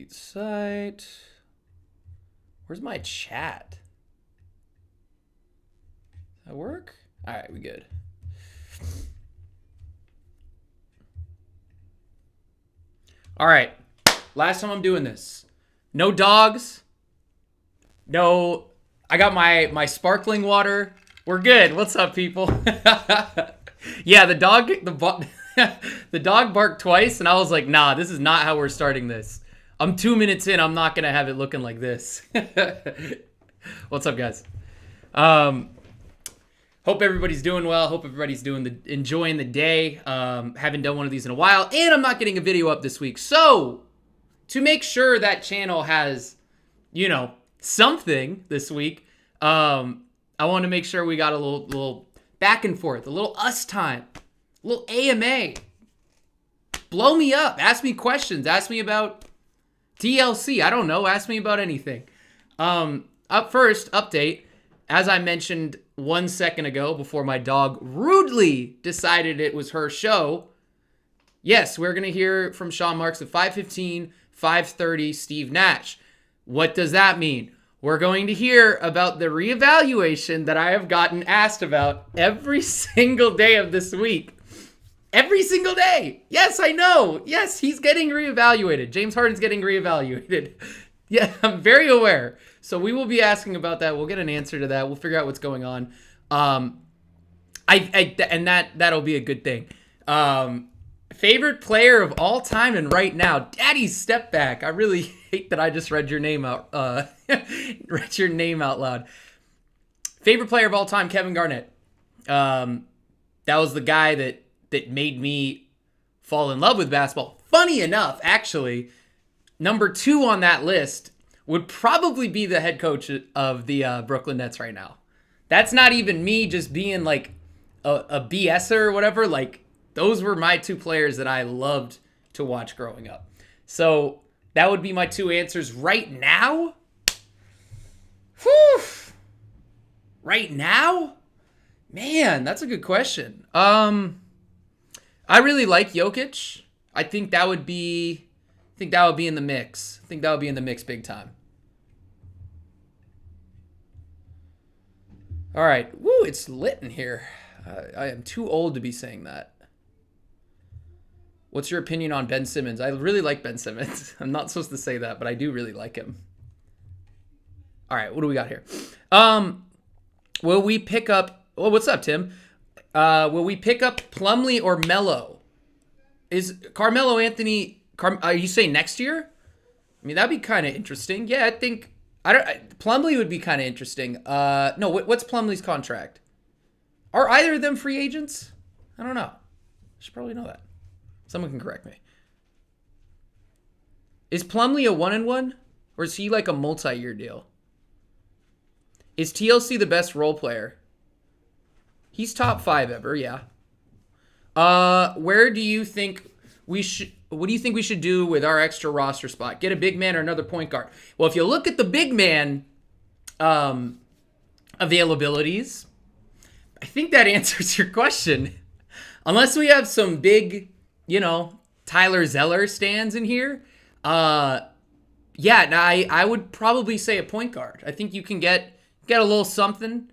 delete site. Where's my chat? Does that work? All right, we good. All right, last time I'm doing this. No dogs. No, I got my sparkling water. We're good. What's up, people? Yeah, the dog barked twice, and I was like, nah, this is not how we're starting this. I'm 2 minutes in. I'm not gonna have it looking like this. What's up, guys? Hope everybody's doing well. Hope everybody's enjoying the day. Haven't done one of these in a while, and I'm not getting a video up this week. So, to make sure that channel has, something this week, I want to make sure we got a little back and forth, a little us time, a little AMA. Blow me up. Ask me questions. Ask me about TLC. I don't know. Ask me about anything. Up first, update. As I mentioned 1 second ago, before my dog rudely decided it was her show, yes, we're going to hear from Sean Marks at 5:15, 5:30, Steve Nash. What does that mean? We're going to hear about the reevaluation that I have gotten asked about every single day of this week. Every single day. Yes, I know. Yes, he's getting reevaluated. James Harden's getting reevaluated. Yeah, I'm very aware. So we will be asking about that. We'll get an answer to that. We'll figure out what's going on. And that'll be a good thing. Favorite player of all time and right now, Daddy's step back. I really hate that I just read your name out. Read your name out loud. Favorite player of all time, Kevin Garnett. That was the guy that made me fall in love with basketball. Funny enough, actually, number 2 on that list would probably be the head coach of the Brooklyn Nets right now. That's not even me just being like a BSer or whatever. Like, those were my 2 players that I loved to watch growing up. So that would be my 2 answers right now. Whew. Right now? Man, that's a good question. I really like Jokic. I think that would be in the mix. I think that would be in the mix big time. All right. Woo, it's lit in here. I am too old to be saying that. What's your opinion on Ben Simmons? I really like Ben Simmons. I'm not supposed to say that, but I do really like him. All right, what do we got here? Will we pick up... Well, what's up, Tim? Will we pick up Plumlee or Melo? Is Carmelo Anthony... are you saying next year? I mean, that'd be kind of interesting. Yeah, I think... Plumlee would be kind of interesting. No, what's Plumlee's contract? Are either of them free agents? I don't know. I should probably know that. Someone can correct me. Is Plumlee a 1-and-1? Or is he like a multi-year deal? Is TLC the best role player? He's top 5 ever, yeah. Where do you think we should... What do you think we should do with our extra roster spot? Get a big man or another point guard? Well, if you look at the big man availabilities, I think that answers your question. Unless we have some big, Tyler Zeller stands in here. I would probably say a point guard. I think you can get a little something.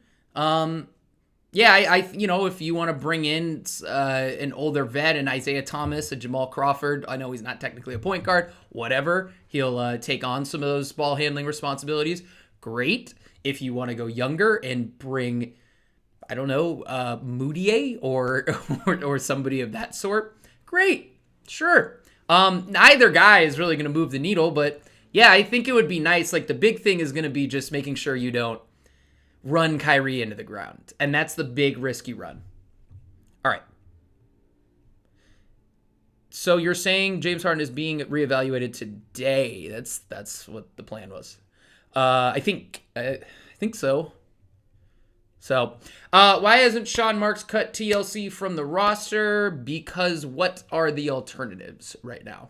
If you want to bring in an older vet, an Isaiah Thomas, a Jamal Crawford, I know he's not technically a point guard, whatever. He'll take on some of those ball handling responsibilities. Great. If you want to go younger and bring, I don't know, Moutier or somebody of that sort, great. Sure. Neither guy is really going to move the needle, but yeah, I think it would be nice. Like, the big thing is going to be just making sure you don't run Kyrie into the ground. And that's the big risky run. All right. So you're saying James Harden is being reevaluated today. That's what the plan was. I think so. So, why hasn't Sean Marks cut TLC from the roster? Because what are the alternatives right now?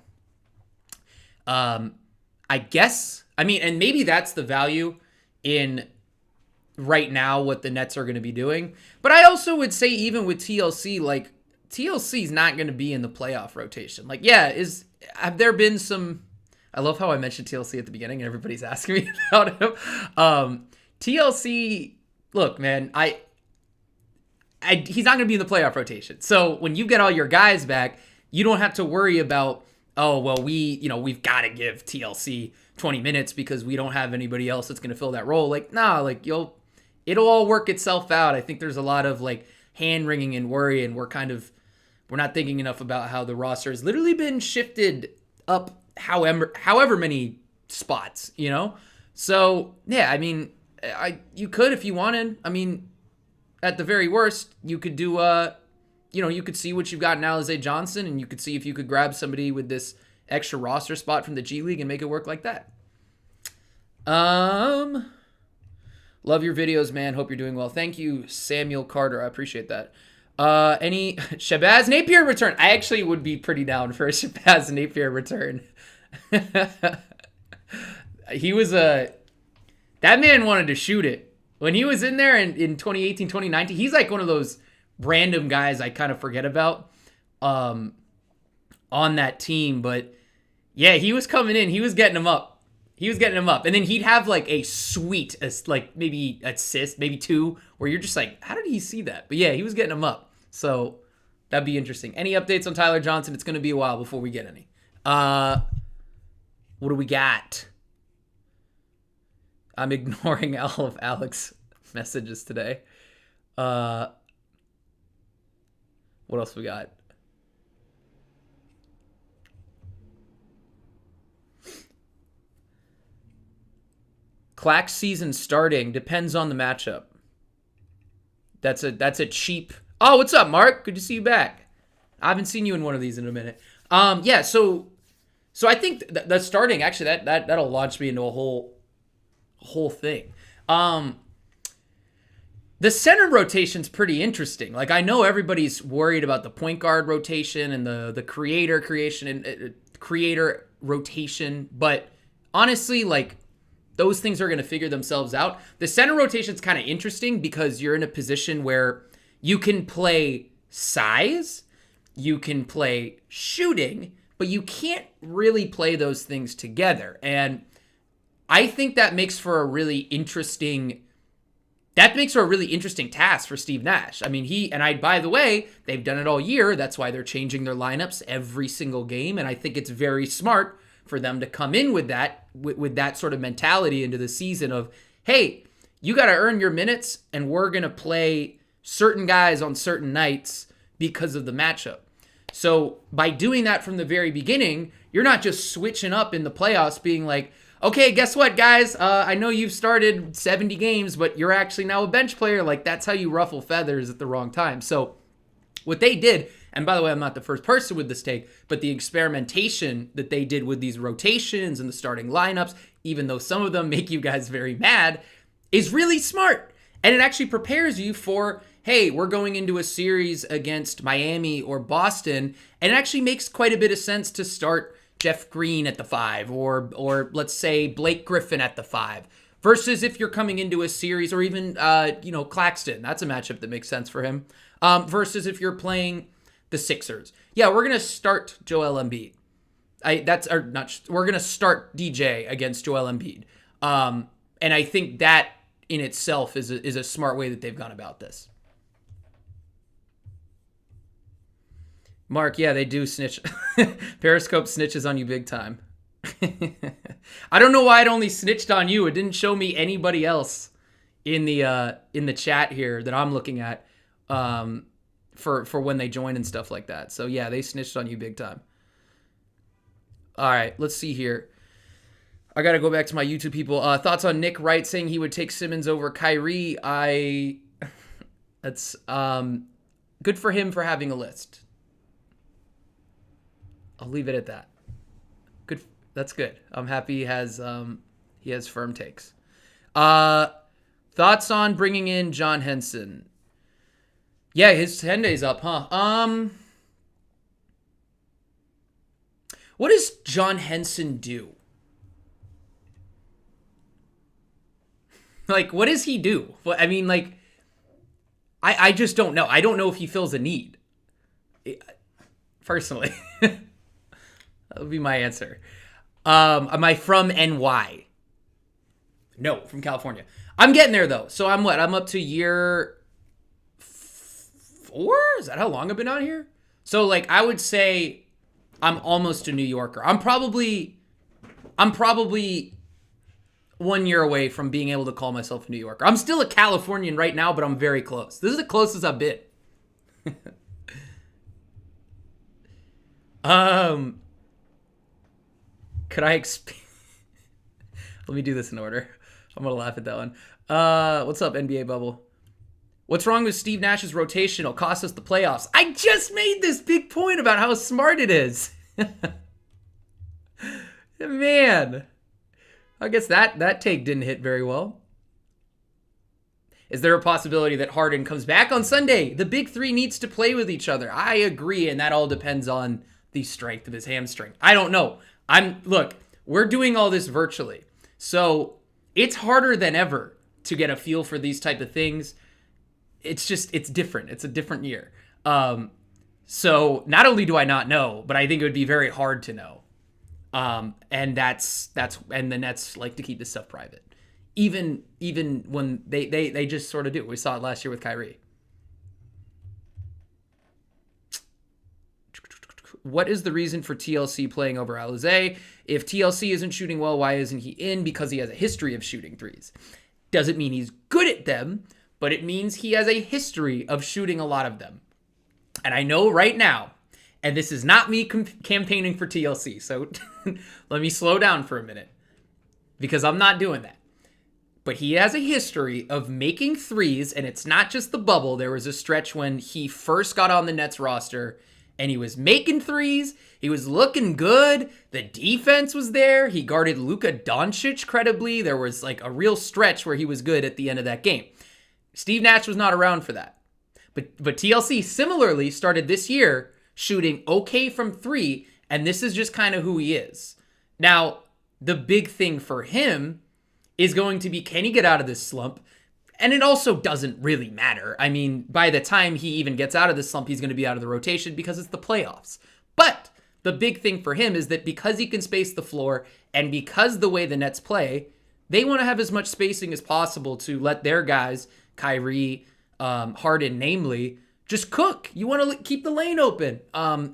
I guess, and maybe that's the value in right now what the Nets are going to be doing. But I also would say even with TLC, like, TLC is not going to be in the playoff rotation. Like, yeah, have there been some I love how I mentioned TLC at the beginning and everybody's asking me about him. TLC, look, man, he's not going to be in the playoff rotation. So when you get all your guys back, you don't have to worry about, oh, well, we've got to give TLC 20 minutes because we don't have anybody else that's going to fill that role. Like, nah, like it'll all work itself out. I think there's a lot of like hand wringing and worry, and we're not thinking enough about how the roster has literally been shifted up however many spots, you know? So yeah, I mean, you could if you wanted. I mean, at the very worst, you could do you could see what you've got in Alize Johnson, and you could see if you could grab somebody with this extra roster spot from the G League and make it work like that. Love your videos, man. Hope you're doing well. Thank you, Samuel Carter. I appreciate that. Any Shabazz Napier return? I actually would be pretty down for a Shabazz Napier return. That man wanted to shoot it. When he was in there in 2018, 2019, he's like one of those random guys I kind of forget about on that team. But yeah, he was coming in. He was getting him up. And then he'd have like a sweet, like maybe assist, maybe two, where you're just like, how did he see that? But yeah, he was getting him up. So that'd be interesting. Any updates on Tyler Johnson? It's going to be a while before we get any. What do we got? I'm ignoring all of Alex's messages today. What else we got? Clax season starting depends on the matchup. That's a cheap. Oh, what's up, Mark? Good to see you back. I haven't seen you in one of these in a minute. Yeah. So I think the starting actually that'll launch me into a whole thing. The center rotation's pretty interesting. Like, I know everybody's worried about the point guard rotation and the creator rotation, but honestly, like, those things are going to figure themselves out. The center rotation's kind of interesting because you're in a position where you can play size, you can play shooting, but you can't really play those things together. And I think that makes for a really interesting task for Steve Nash. I mean, by the way, they've done it all year. That's why they're changing their lineups every single game. And I think it's very smart for them to come in with that sort of mentality into the season of, hey, you got to earn your minutes, and we're going to play certain guys on certain nights because of the matchup. So by doing that from the very beginning, you're not just switching up in the playoffs being like, okay, guess what, guys? I know you've started 70 games, but you're actually now a bench player. Like, that's how you ruffle feathers at the wrong time. So what they did, and by the way, I'm not the first person with this take, but the experimentation that they did with these rotations and the starting lineups, even though some of them make you guys very mad, is really smart. And it actually prepares you for, hey, we're going into a series against Miami or Boston, and it actually makes quite a bit of sense to start Jeff Green at the 5, or let's say Blake Griffin at the 5, versus if you're coming into a series, or even Claxton. That's a matchup that makes sense for him. Versus if you're playing the Sixers. Yeah, we're gonna start Joel Embiid. We're gonna start DJ against Joel Embiid. And I think that in itself is a smart way that they've gone about this. Mark, yeah, they do snitch. Periscope snitches on you big time. I don't know why it only snitched on you. It didn't show me anybody else in the chat here that I'm looking at for when they join and stuff like that. So yeah, they snitched on you big time. All right, let's see here. I got to go back to my YouTube people. Thoughts on Nick Wright saying he would take Simmons over Kyrie. That's good for him for having a list. I'll leave it at that. Good. That's good. I'm happy he has firm takes. Thoughts on bringing in John Henson? Yeah, his 10 days up, huh? What does John Henson do? Like, what does he do? I mean, like, I just don't know. I don't know if he fills a need. Personally. That would be my answer. Am I from NY? No, from California. I'm getting there though. So I'm up to year 4? Is that how long I've been out here? So like I would say I'm almost a New Yorker. I'm probably 1 year away from being able to call myself a New Yorker. I'm still a Californian right now, but I'm very close. This is the closest I've been. Could I let me do this in order. I'm gonna laugh at that one. What's up, NBA bubble? What's wrong with Steve Nash's rotation? It'll cost us the playoffs. I just made this big point about how smart it is. Man, I guess that take didn't hit very well. Is there a possibility that Harden comes back on Sunday? The big three needs to play with each other. I agree, and that all depends on the strength of his hamstring. I don't know. Look, we're doing all this virtually, so it's harder than ever to get a feel for these type of things. It's different. It's a different year. So not only do I not know, but I think it would be very hard to know. And and the Nets like to keep this stuff private. Even when they just sort of do. We saw it last year with Kyrie. What is the reason for TLC playing over Alizé? If TLC isn't shooting well, why isn't he in? Because he has a history of shooting threes. Doesn't mean he's good at them, but it means he has a history of shooting a lot of them. And I know right now, and this is not me campaigning for TLC, so let me slow down for a minute, because I'm not doing that. But he has a history of making threes, and it's not just the bubble. There was a stretch when he first got on the Nets roster, and he was making threes. He was looking good. The defense was there. He guarded Luka Doncic credibly. There was like a real stretch where he was good at the end of that game. Steve Nash was not around for that. But TLC similarly started this year shooting okay from three, and this is just kind of who he is. Now, the big thing for him is going to be, can he get out of this slump? And it also doesn't really matter. I mean, by the time he even gets out of this slump, he's going to be out of the rotation because it's the playoffs. But the big thing for him is that because he can space the floor and because the way the Nets play, they want to have as much spacing as possible to let their guys, Kyrie, Harden, namely, just cook. You want to keep the lane open.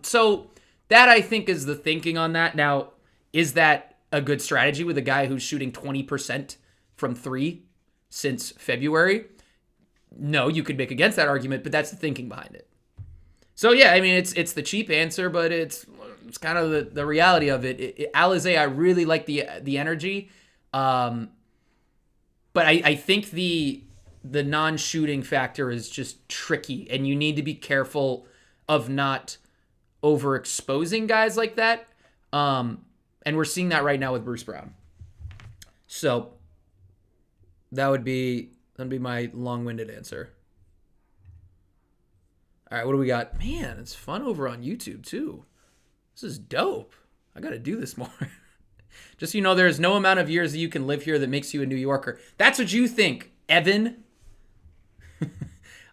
So that, I think, is the thinking on that. Now, is that a good strategy with a guy who's shooting 20% from three since February? No, you could make against that argument, but that's the thinking behind it. So yeah, I mean, it's the cheap answer, but it's kind of the reality of it. Alizé, I really like the energy, but I think the non-shooting factor is just tricky, and you need to be careful of not overexposing guys like that. And we're seeing that right now with Bruce Brown. So that'd be my long-winded answer. All right, what do we got? Man, it's fun over on YouTube too. This is dope. I got to do this more. Just so you know, there's no amount of years that you can live here that makes you a New Yorker. That's what you think, Evan.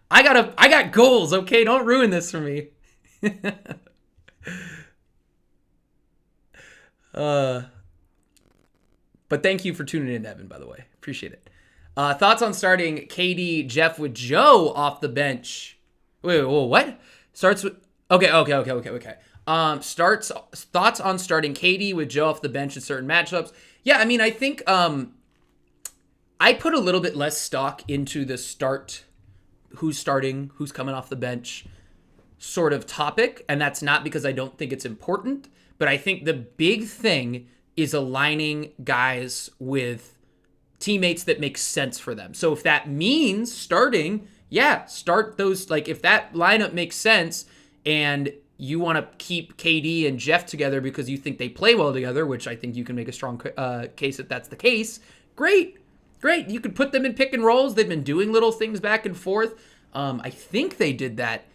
I got goals, okay? Don't ruin this for me. But thank you for tuning in, Evan, by the way. Appreciate it. Thoughts on starting KD, Jeff with Joe off the bench? Wait, what? Starts with... Okay. Thoughts on starting KD with Joe off the bench in certain matchups? Yeah, I mean, I think I put a little bit less stock into the start, who's starting, who's coming off the bench sort of topic, and that's not because I don't think it's important, but I think the big thing is aligning guys with teammates that make sense for them. So if that means starting, yeah, start those. Like if that lineup makes sense and you want to keep KD and Jeff together because you think they play well together, which I think you can make a strong case if that's the case, great. You could put them in pick and rolls. They've been doing little things back and forth. I think they did that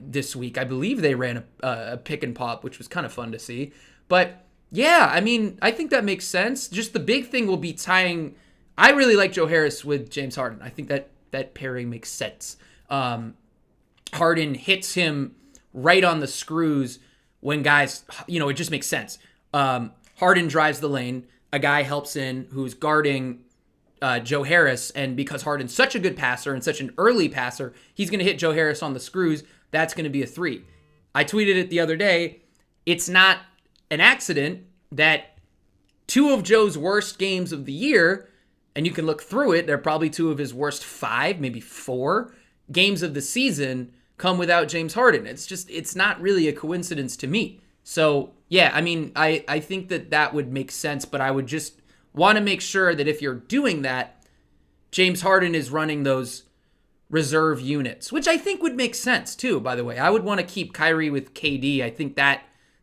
this week. I believe they ran a pick and pop, which was kind of fun to see. But yeah, I mean, I think that makes sense. Just the big thing will be tying. I really like Joe Harris with James Harden. I think that pairing makes sense. Harden hits him right on the screws when guys, it just makes sense. Harden drives the lane, a guy helps in who's guarding Joe Harris, and because Harden's such a good passer and such an early passer, he's going to hit Joe Harris on the screws. That's going to be a three. I tweeted it the other day. It's not an accident that two of Joe's worst games of the year, and you can look through it, they're probably two of his worst 5, maybe 4 games of the season come without James Harden. It's not really a coincidence to me. So, yeah, I mean, I think that would make sense, but I would just want to make sure that if you're doing that, James Harden is running those reserve units, which I think would make sense too, by the way. I would want to keep Kyrie with KD. I think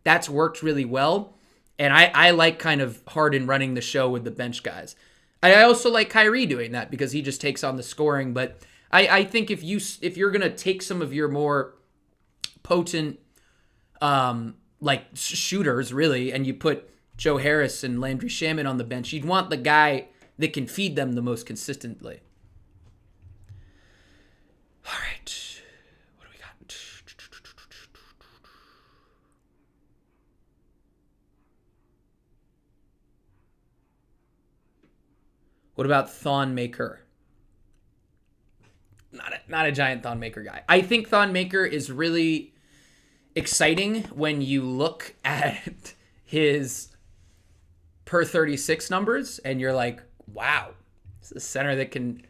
that's worked really well. And I like kind of Harden running the show with the bench guys. I also like Kyrie doing that because he just takes on the scoring. But I think if you're going to take some of your more potent shooters, really, and you put Joe Harris and Landry Shamet on the bench, you'd want the guy that can feed them the most consistently. All right. What do we got? What about Thon Maker? Not a giant Thon Maker guy. I think Thon Maker is really exciting when you look at his per 36 numbers and you're like, wow, it's a center that can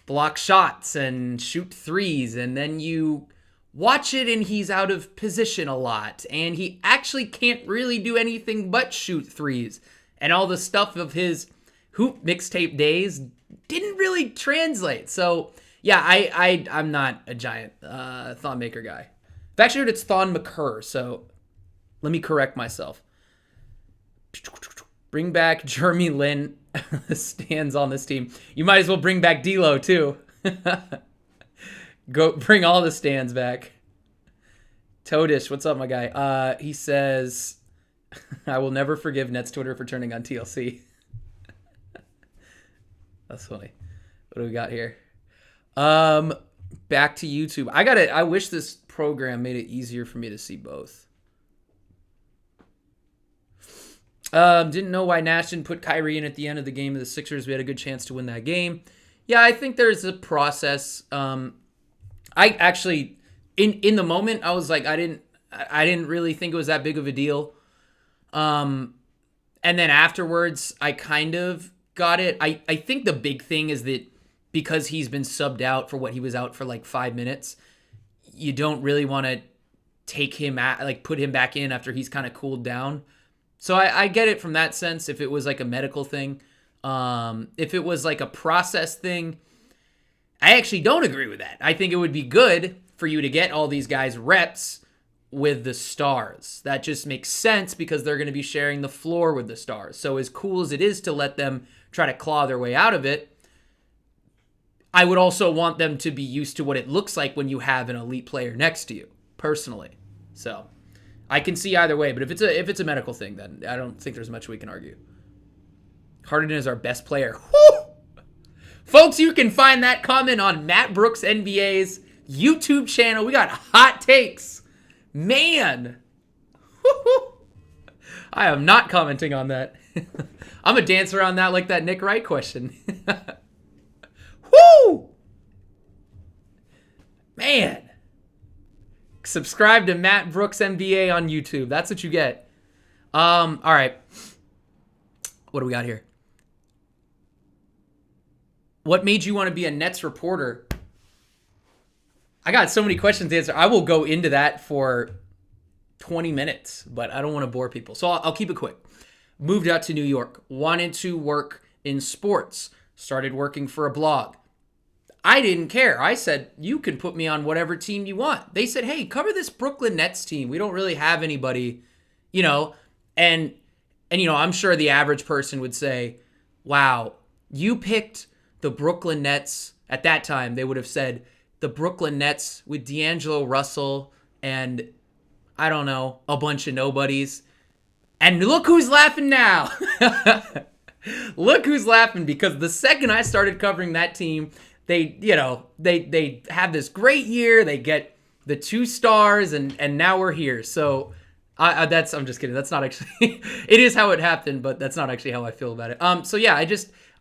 block shots and shoot threes. And then you watch it and he's out of position a lot and he actually can't really do anything but shoot threes. And all the stuff of his hoop mixtape days didn't really translate. So yeah, I'm not a giant Thon Maker guy. I've actually heard it's Thon Maker, so let me correct myself. Bring back Jeremy Lin stands on this team. You might as well bring back D'Lo too. Go bring all the stands back. Todish, what's up, my guy? He says, I will never forgive Nets Twitter for turning on TLC. That's funny. What do we got here? Back to YouTube. I wish this program made it easier for me to see both. Didn't know why Nash didn't put Kyrie in at the end of the game of the Sixers. We had a good chance to win that game. Yeah, I think there's a process. I actually, in the moment, I was like, I didn't really think it was that big of a deal. And then afterwards, I kind of got it. I think the big thing is that because he's been subbed out for what he was out for like 5 minutes, you don't really want to put him back in after he's kind of cooled down. So I get it from that sense. If it was like a medical thing, if it was like a process thing, I actually don't agree with that. I think it would be good for you to get all these guys reps with the stars. That just makes sense because they're going to be sharing the floor with the stars. So as cool as it is to let them try to claw their way out of it, I would also want them to be used to what it looks like when you have an elite player next to you, personally. So I can see either way, but if it's a medical thing, then I don't think there's much we can argue. Harden is our best player. Woo! Folks, you can find that comment on Matt Brooks NBA's YouTube channel. We got hot takes. Man. Woo-hoo. I am not commenting on that. I'm going to dance around that like that Nick Wright question. Woo! Man. Subscribe to Matt Brooks NBA on YouTube. That's what you get. All right. What do we got here? What made you want to be a Nets reporter? I got so many questions to answer. I will go into that for 20 minutes, but I don't want to bore people. So I'll keep it quick. Moved out to New York. Wanted to work in sports. Started working for a blog. I didn't care. I said, you can put me on whatever team you want. They said, hey, cover this Brooklyn Nets team. We don't really have anybody, and I'm sure the average person would say, wow, you picked the Brooklyn Nets. At that time, they would have said the Brooklyn Nets with D'Angelo Russell and, I don't know, a bunch of nobodies. And look who's laughing now. Look who's laughing, because the second I started covering that team, they have this great year. They get the 2 stars, and now we're here. So I'm just kidding. That's not actually, it is how it happened, but that's not actually how I feel about it. So yeah,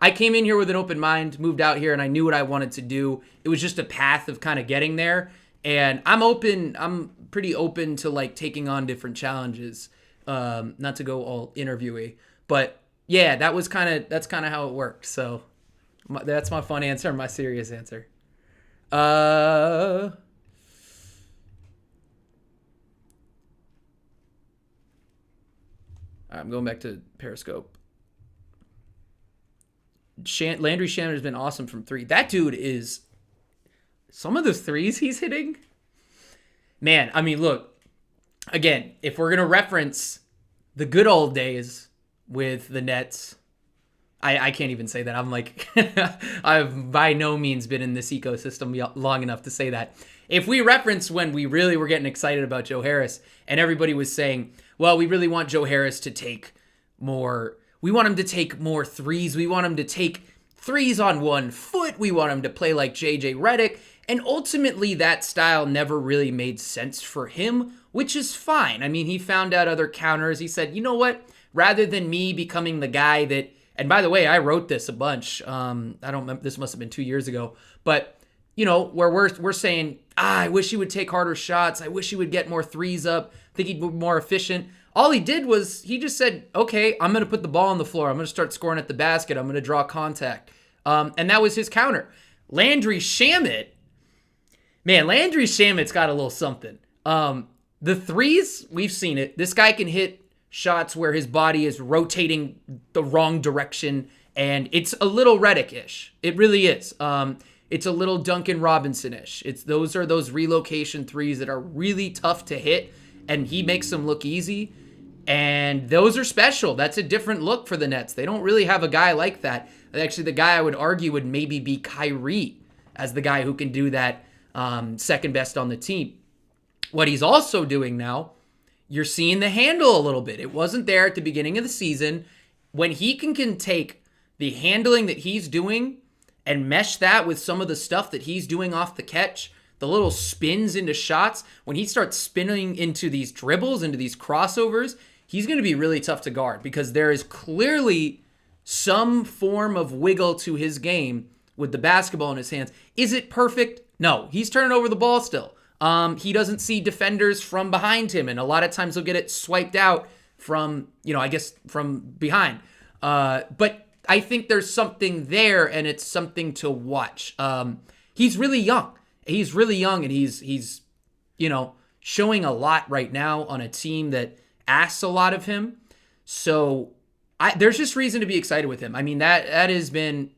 I came in here with an open mind, moved out here, and I knew what I wanted to do. It was just a path of kind of getting there. And I'm pretty open to like taking on different challenges. Not to go all interviewee, but yeah, that's kind of how it worked. So that's my fun answer and my serious answer. I'm going back to Periscope. Landry Shamet has been awesome from three. That dude is, some of the threes he's hitting, man. I mean, look, again, if we're gonna reference the good old days with the Nets, I can't even say that. I'm like, I've by no means been in this ecosystem long enough to say that. If we reference when we really were getting excited about Joe Harris and everybody was saying, well, we really want Joe Harris to take more. We want him to take more threes. We want him to take threes on 1 foot. We want him to play like JJ Redick. And ultimately, that style never really made sense for him, which is fine. I mean, he found out other counters. He said, you know what? Rather than me becoming the guy that, and by the way, I wrote this a bunch. I don't remember. This must have been 2 years ago. But, you know, where we're saying, I wish he would take harder shots. I wish he would get more threes up. I think he'd be more efficient. All he did was he just said, okay, I'm going to put the ball on the floor. I'm going to start scoring at the basket. I'm going to draw contact. And that was his counter. Landry Shamet, man, Landry Shamet's got a little something. The threes, we've seen it. This guy can hit shots where his body is rotating the wrong direction, and it's a little Redick-ish. It really is. It's a little Duncan Robinson-ish. Those are those relocation threes that are really tough to hit, and he makes them look easy. And those are special. That's a different look for the Nets. They don't really have a guy like that. Actually, the guy I would argue would maybe be Kyrie as the guy who can do that, second best on the team. What he's also doing now, you're seeing the handle a little bit. It wasn't there at the beginning of the season. When he can take the handling that he's doing and mesh that with some of the stuff that he's doing off the catch, the little spins into shots, when he starts spinning into these dribbles, into these crossovers, he's going to be really tough to guard because there is clearly some form of wiggle to his game with the basketball in his hands. Is it perfect? No. He's turning over the ball still. He doesn't see defenders from behind him, and a lot of times he'll get it swiped out from, I guess from behind. But I think there's something there, and it's something to watch. He's really young. He's really young, and he's showing a lot right now on a team that asks a lot of him. So there's just reason to be excited with him. I mean, that has been,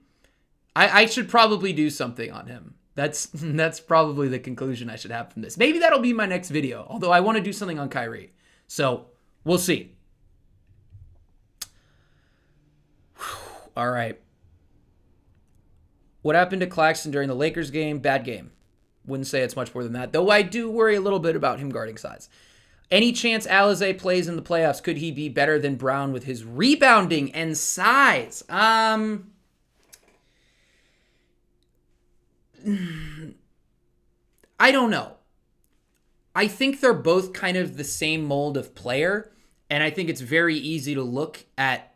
I should probably do something on him. That's probably the conclusion I should have from this. Maybe that'll be my next video, although I want to do something on Kyrie. So we'll see. All right. What happened to Claxton during the Lakers game? Bad game. Wouldn't say it's much more than that, though I do worry a little bit about him guarding size. Any chance Alizé plays in the playoffs? Could he be better than Brown with his rebounding and size? I don't know. I think they're both kind of the same mold of player, and I think it's very easy to look at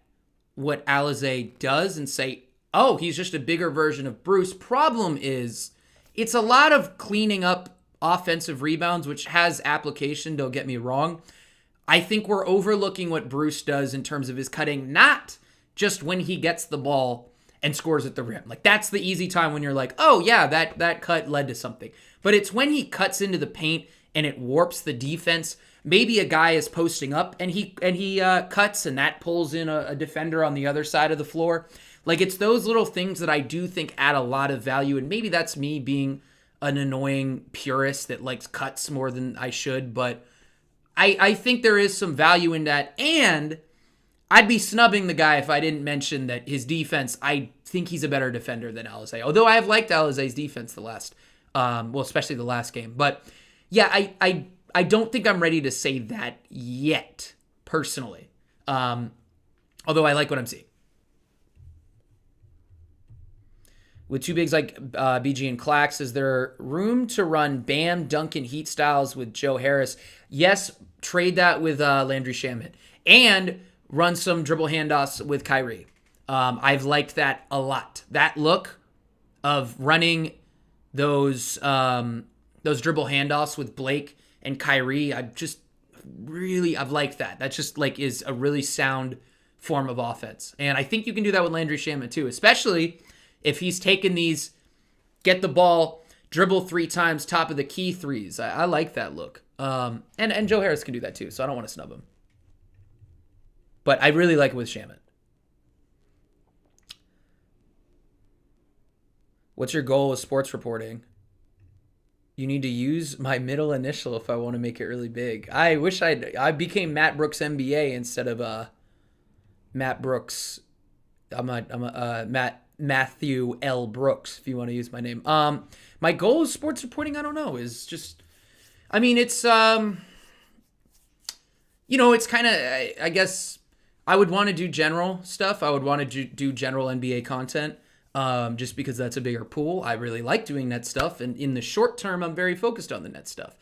what Alizé does and say, oh, he's just a bigger version of Bruce. Problem is, it's a lot of cleaning up offensive rebounds, which has application, don't get me wrong. I think we're overlooking what Bruce does in terms of his cutting, not just when he gets the ball and scores at the rim. Like, that's the easy time when you're like, oh yeah, that cut led to something. But it's when he cuts into the paint and it warps the defense. Maybe a guy is posting up and he cuts, and that pulls in a defender on the other side of the floor. Like, it's those little things that I do think add a lot of value, and maybe that's me being an annoying purist that likes cuts more than I should, but I think there is some value in that, and I'd be snubbing the guy if I didn't mention that his defense, I think he's a better defender than Alizé, although I have liked Alizé's defense the last, especially the last game. But yeah, I don't think I'm ready to say that yet, personally, although I like what I'm seeing. with two bigs like BG and Clax, is there room to run Bam, Duncan, Heat styles with Joe Harris? Yes, trade that with Landry Shamet. And run some dribble handoffs with Kyrie. I've liked that a lot. That look of running those dribble handoffs with Blake and Kyrie, I've liked that. That just like is a really sound form of offense. And I think you can do that with Landry Shamet too, especially if he's taken these get the ball, dribble 3 times, top of the key threes. I like that look. And Joe Harris can do that too, so I don't want to snub him. But I really like it with Shamet. What's your goal with sports reporting? You need to use my middle initial if I want to make it really big. I wish I became Matt Brooks MBA instead of Matt Brooks. Matthew L. Brooks, if you want to use my name. My goal with sports reporting, I don't know, is just, I mean, it's, it's kind of, I guess I would want to do general stuff. I would want to do general NBA content. Just because that's a bigger pool. I really like doing net stuff, and in the short term, I'm very focused on the net stuff.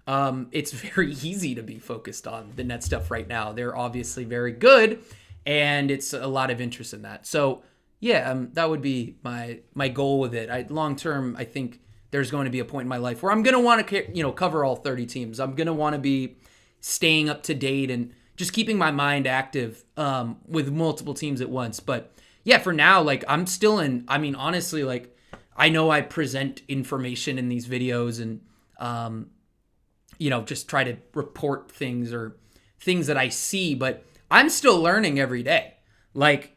It's very easy to be focused on the net stuff right now. They're obviously very good, and it's a lot of interest in that. So, yeah, that would be my goal with it. Long term, I think there's going to be a point in my life where I'm going to want to, cover all 30 teams. I'm going to want to be staying up to date and just keeping my mind active with multiple teams at once. But yeah, for now, like I'm still honestly, like I know I present information in these videos and, just try to report things or things that I see, but I'm still learning every day. Like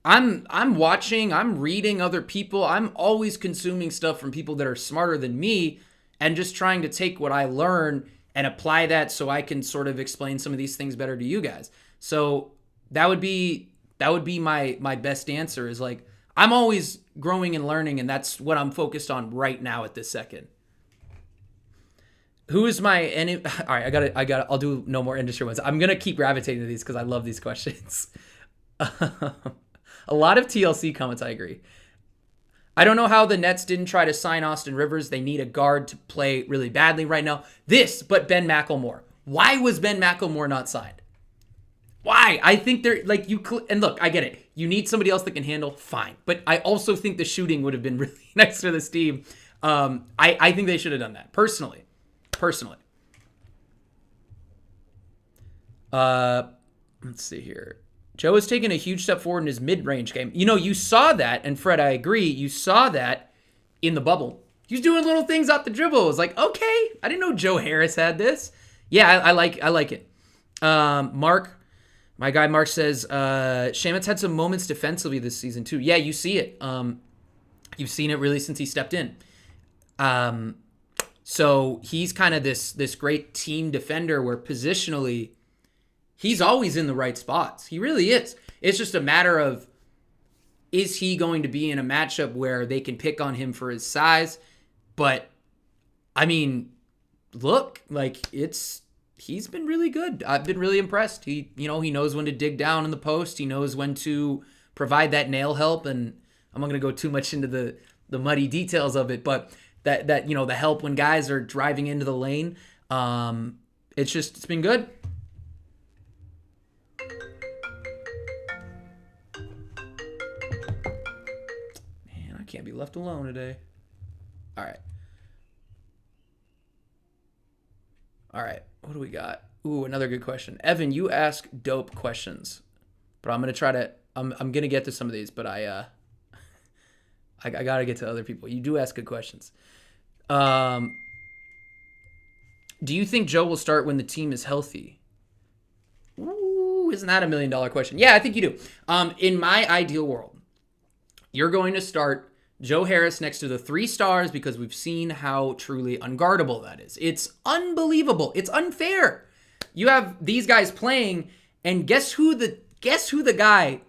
I'm watching, I'm reading other people. I'm always consuming stuff from people that are smarter than me and just trying to take what I learn and apply that so I can sort of explain some of these things better to you guys. So that would be my best answer is like, I'm always growing and learning, and that's what I'm focused on right now at this second. Who is my enemy? All right, I'll do no more industry ones. I'm going to keep gravitating to these because I love these questions. A lot of TLC comments, I agree. I don't know how the Nets didn't try to sign Austin Rivers. They need a guard to play really badly right now. But Ben McLemore. Why was Ben McLemore not signed? Why? I think they're like and look, I get it. You need somebody else that can handle, fine. But I also think the shooting would have been really nice for this team. I think they should have done that personally. Let's see here. Joe has taken a huge step forward in his mid-range game. You saw that, and Fred, I agree. You saw that in the bubble. He was doing little things off the dribble. It was like, okay, I didn't know Joe Harris had this. Yeah, I like it. Mark. My guy Mark says, Shamet's had some moments defensively this season too. Yeah, you see it. You've seen it really since he stepped in. So he's kind of this great team defender where positionally he's always in the right spots. He really is. It's just a matter of, is he going to be in a matchup where they can pick on him for his size? But I mean, look, like he's been really good. I've been really impressed. He knows when to dig down in the post. He knows when to provide that nail help. And I'm not going to go too much into the muddy details of it, but that the help when guys are driving into the lane. It's been good. Man, I can't be left alone today. All right. What do we got? Ooh, another good question. Evan, you ask dope questions, but I'm going to try to, I'm going to get to some of these, but I got to get to other people. You do ask good questions. Do you think Joe will start when the team is healthy? Ooh, isn't that $1 million question? Yeah, I think you do. In my ideal world, you're going to start Joe Harris next to the 3 stars because we've seen how truly unguardable that is. It's unbelievable. It's unfair. You have these guys playing, and guess who the guy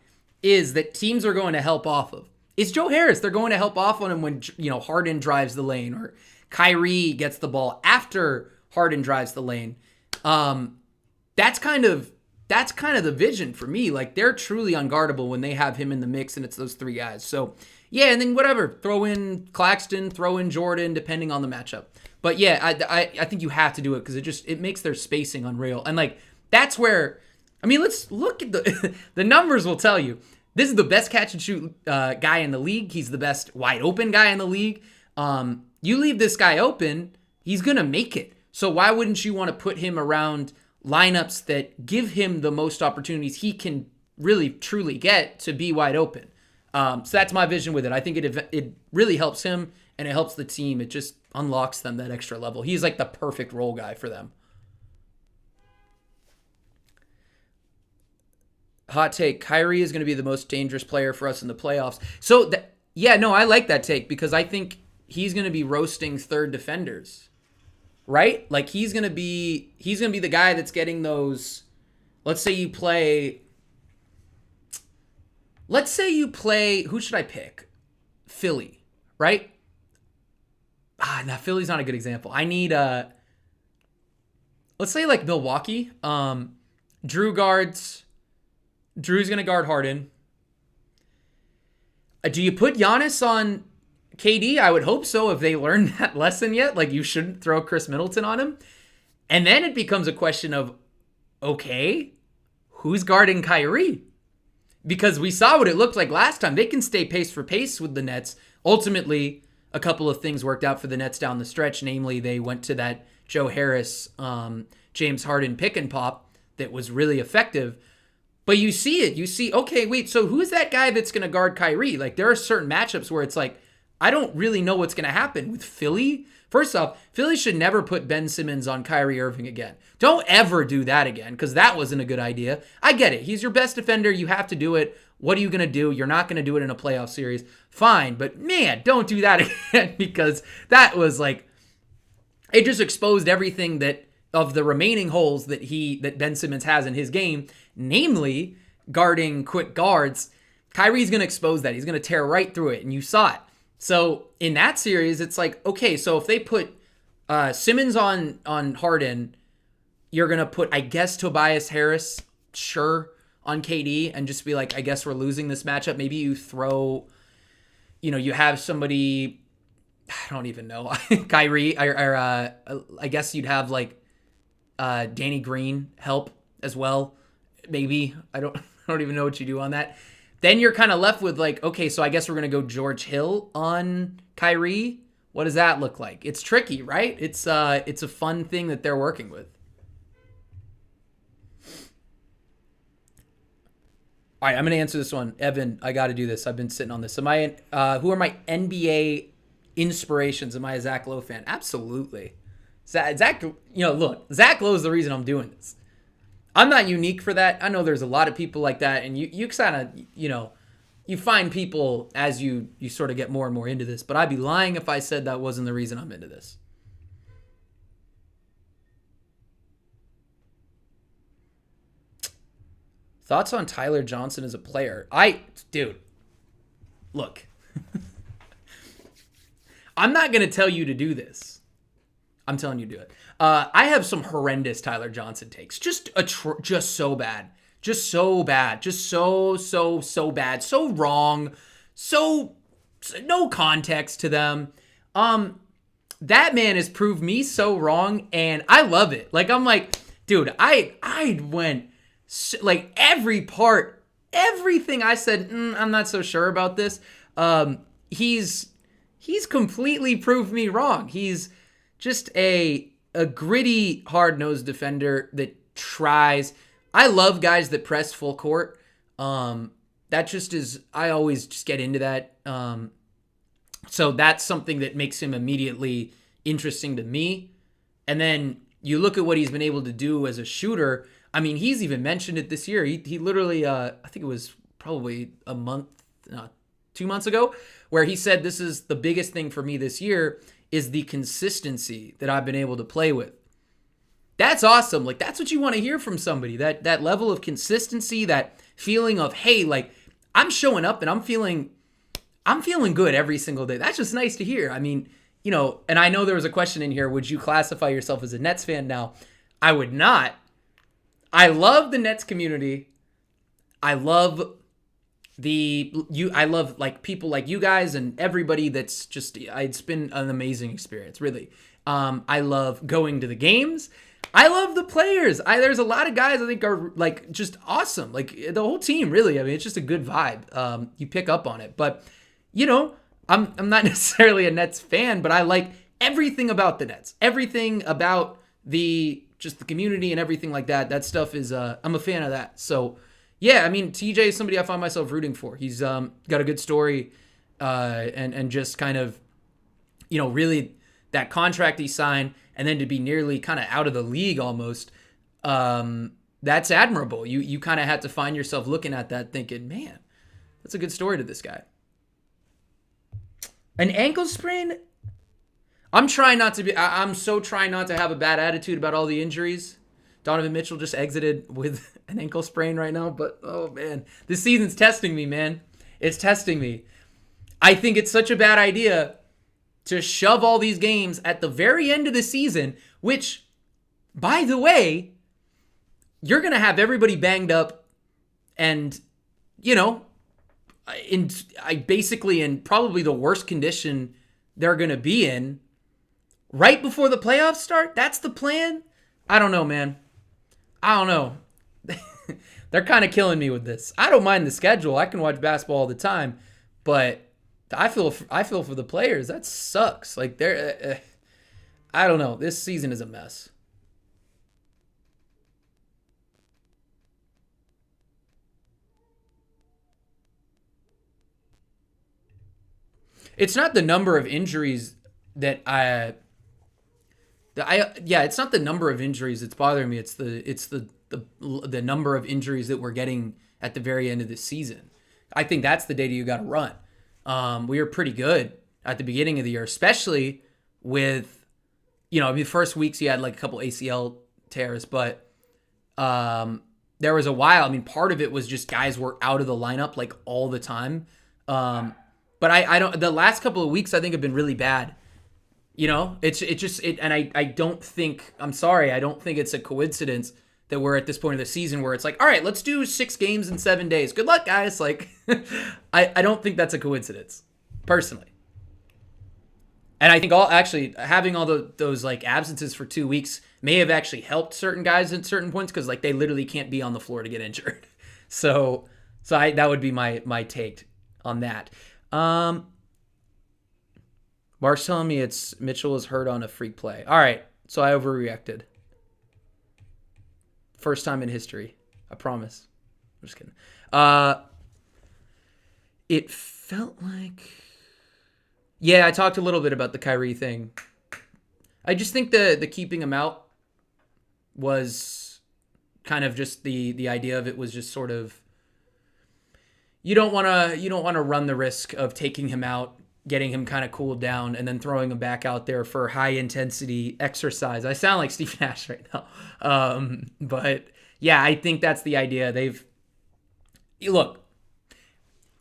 is that teams are going to help off of? It's Joe Harris. They're going to help off on him when Harden drives the lane or Kyrie gets the ball after Harden drives the lane. That's kind of the vision for me. Like, they're truly unguardable when they have him in the mix, and it's those 3 guys. So Yeah, and then whatever, throw in Claxton, throw in Jordan, depending on the matchup. But yeah, I think you have to do it because it makes their spacing unreal. And like that's where, I mean, let's look at the numbers will tell you. This is the best catch and shoot guy in the league. He's the best wide open guy in the league. You leave this guy open, he's gonna make it. So why wouldn't you want to put him around lineups that give him the most opportunities he can really truly get to be wide open? So that's my vision with it. I think it really helps him and it helps the team. It just unlocks them that extra level. He's like the perfect role guy for them. Hot take, Kyrie is going to be the most dangerous player for us in the playoffs. So, I like that take because I think he's going to be roasting third defenders, right? Like he's going to be the guy that's getting those. Let's say you play, who should I pick? Philly, right? Now Philly's not a good example. I need let's say like Milwaukee. Drew's going to guard Harden. Do you put Giannis on KD? I would hope so if they learned that lesson yet. Like, you shouldn't throw Chris Middleton on him. And then it becomes a question of, okay, who's guarding Kyrie? Because we saw what it looked like last time. They can stay pace for pace with the Nets. Ultimately, a couple of things worked out for the Nets down the stretch. Namely, they went to that Joe Harris, James Harden pick and pop that was really effective. But you see it. You see, okay, wait, so who's that guy that's going to guard Kyrie? Like, there are certain matchups where it's like, I don't really know what's going to happen with Philly. First off, Philly should never put Ben Simmons on Kyrie Irving again. Don't ever do that again, because that wasn't a good idea. I get it. He's your best defender. You have to do it. What are you going to do? You're not going to do it in a playoff series. Fine, but man, don't do that again, because that was like, it just exposed everything that of the remaining holes that Ben Simmons has in his game, namely guarding quick guards. Kyrie's going to expose that. He's going to tear right through it, and you saw it. So in that series, it's like, okay, so if they put Simmons on Harden, you're going to put, I guess, Tobias Harris, sure, on KD, and just be like, I guess we're losing this matchup. Maybe you throw, you have somebody, I don't even know, Kyrie, or I guess you'd have like Danny Green help as well. Maybe. I don't even know what you do on that. Then you're kind of left with like, okay, so I guess we're going to go George Hill on Kyrie. What does that look like? It's tricky, right? It's a fun thing that they're working with. All right, I'm going to answer this one. Evan, I got to do this. I've been sitting on this. Who are my NBA inspirations? Am I a Zach Lowe fan? Absolutely. Zach, look, Zach Lowe is the reason I'm doing this. I'm not unique for that. I know there's a lot of people like that, and you kind of, you find people as you sort of get more and more into this, but I'd be lying if I said that wasn't the reason I'm into this. Thoughts on Tyler Johnson as a player? Dude, look, I'm not going to tell you to do this. I'm telling you to do it. I have some horrendous Tyler Johnson takes. Just so bad. Just so bad. Just so bad. So wrong. So no context to them. That man has proved me so wrong, and I love it. Like, I'm like, dude, I went like everything I said, I'm not so sure about this. He's completely proved me wrong. He's just a gritty, hard-nosed defender that tries. I love guys that press full court. That just is, I always just get into that. So that's something that makes him immediately interesting to me. And then you look at what he's been able to do as a shooter. I mean, he's even mentioned it this year. He literally, I think it was probably 2 months ago, where he said, this is the biggest thing for me this year is the consistency that I've been able to play with. That's awesome. Like, that's what you want to hear from somebody. That level of consistency, that feeling of, hey, like, I'm showing up and I'm feeling good every single day. That's just nice to hear. I mean, and I know there was a question in here, would you classify yourself as a Nets fan now? I would not. I love the Nets community. I love I love like people like you guys and everybody that's just it's been an amazing experience, really. I love going to the games. I love the players. There's a lot of guys I think are like just awesome. Like the whole team, really. I mean, it's just a good vibe. You pick up on it. But, I'm not necessarily a Nets fan, but I like everything about the Nets. Everything about the community and everything like that. That stuff is I'm a fan of that. So, yeah, I mean, TJ is somebody I find myself rooting for. He's got a good story and just kind of, really that contract he signed and then to be nearly kind of out of the league almost, that's admirable. You kind of had to find yourself looking at that thinking, man, that's a good story to this guy. An ankle sprain? I'm so trying not to have a bad attitude about all the injuries. Donovan Mitchell just exited with an ankle sprain right now, but oh man, this season's testing me, man. It's testing me. I think it's such a bad idea to shove all these games at the very end of the season, which, by the way, you're going to have everybody banged up and, basically in probably the worst condition they're going to be in right before the playoffs start. That's the plan. I don't know, man. I don't know. They're kind of killing me with this. I don't mind the schedule. I can watch basketball all the time, but I feel for the players. That sucks. Like I don't know. This season is a mess. It's not the number of injuries it's not the number of injuries that's bothering me. It's the number of injuries that we're getting at the very end of the season. I think that's the data you got to run. We were pretty good at the beginning of the year, especially with, the first weeks you had like a couple ACL tears, but there was a while. I mean, part of it was just guys were out of the lineup like all the time. But I don't. The last couple of weeks I think have been really bad. And I don't think. I'm sorry. I don't think it's a coincidence that we're at this point of the season where it's like, all right, let's do 6 games in 7 days. Good luck, guys. Like, I don't think that's a coincidence, personally. And I think having all those like absences for 2 weeks may have actually helped certain guys at certain points because like they literally can't be on the floor to get injured. So that would be my take on that. Mark's telling me it's Mitchell is hurt on a freak play. All right, so I overreacted. First time in history. I promise. I'm just kidding. It felt like... Yeah, I talked a little bit about the Kyrie thing. I just think the keeping him out was kind of just the idea of it was just sort of... You don't want to run the risk of taking him out, getting him kind of cooled down, and then throwing him back out there for high intensity exercise. I sound like Steve Nash right now, but yeah, I think that's the idea.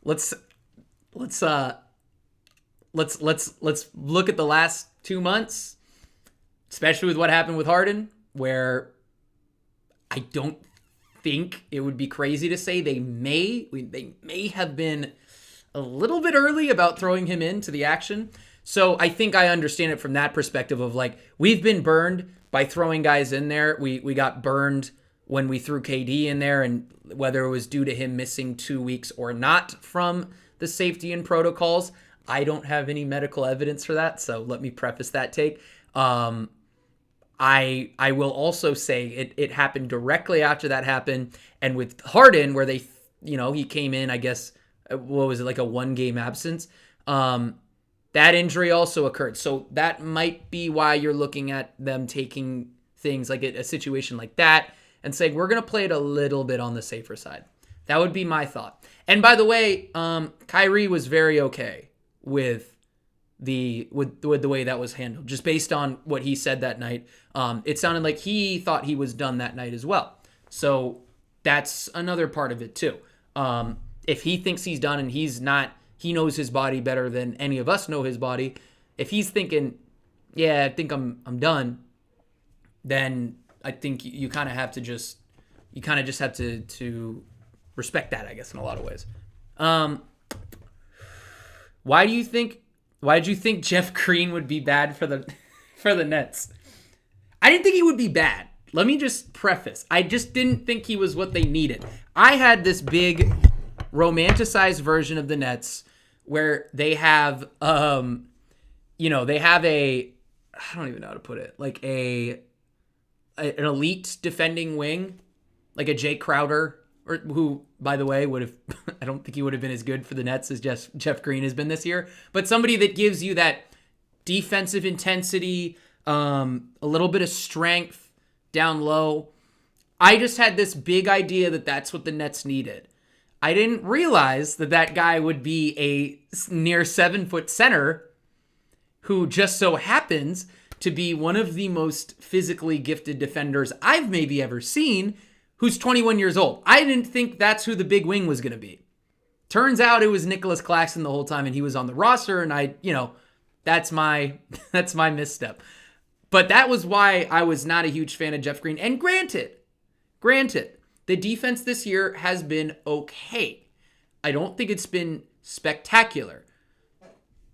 Let's look at the last 2 months, especially with what happened with Harden, where I don't think it would be crazy to say they may have been a little bit early about throwing him into the action. So I think I understand it from that perspective of like, we've been burned by throwing guys in there. We got burned when we threw KD in there, and whether it was due to him missing 2 weeks or not from the safety and protocols, I don't have any medical evidence for that. So let me preface that take. I will also say it happened directly after that happened. And with Harden, where they, he came in, I guess, what was it, like a 1-game absence? That injury also occurred. So that might be why you're looking at them taking things like a situation like that and saying, we're going to play it a little bit on the safer side. That would be my thought. And by the way, Kyrie was very okay with the way that was handled, just based on what he said that night. It sounded like he thought he was done that night as well. So that's another part of it too. If he thinks he's done and he's not, he knows his body better than any of us know his body. If he's thinking, yeah, I think I'm done, then I think you just have to respect that, I guess, in a lot of ways. Why did you think Jeff Green would be bad for the Nets? I didn't think he would be bad. Let me just preface. I just didn't think he was what they needed. I had this big romanticized version of the Nets where they have they have I don't even know how to put it, like an elite defending wing, like a Jay Crowder, or who, by the way, would have I don't think he would have been as good for the Nets as Jeff Green has been this year, but somebody that gives you that defensive intensity, a little bit of strength down low. I just had this big idea that that's what the Nets needed. I didn't realize that guy would be a near 7-foot center who just so happens to be one of the most physically gifted defenders I've maybe ever seen, who's 21 years old. I didn't think that's who the big wing was going to be. Turns out it was Nicholas Claxton the whole time, and he was on the roster, and that's my misstep. But that was why I was not a huge fan of Jeff Green. And granted, the defense this year has been okay. I don't think it's been spectacular.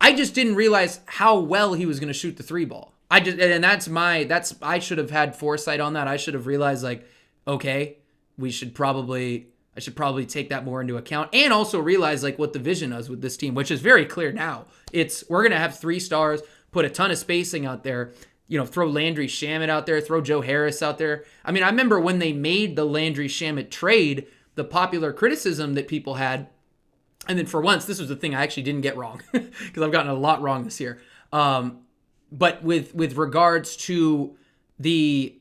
I just didn't realize how well he was going to shoot the three ball. I should have had foresight on that. I should have realized, okay, I should probably take that more into account, and also realize what the vision is with this team, which is very clear now. We're going to have 3 stars, put a ton of spacing out there, throw Landry Shamet out there, throw Joe Harris out there. I mean, I remember when they made the Landry Shamet trade, the popular criticism that people had. And then for once, this was the thing I actually didn't get wrong, because I've gotten a lot wrong this year. But with regards to the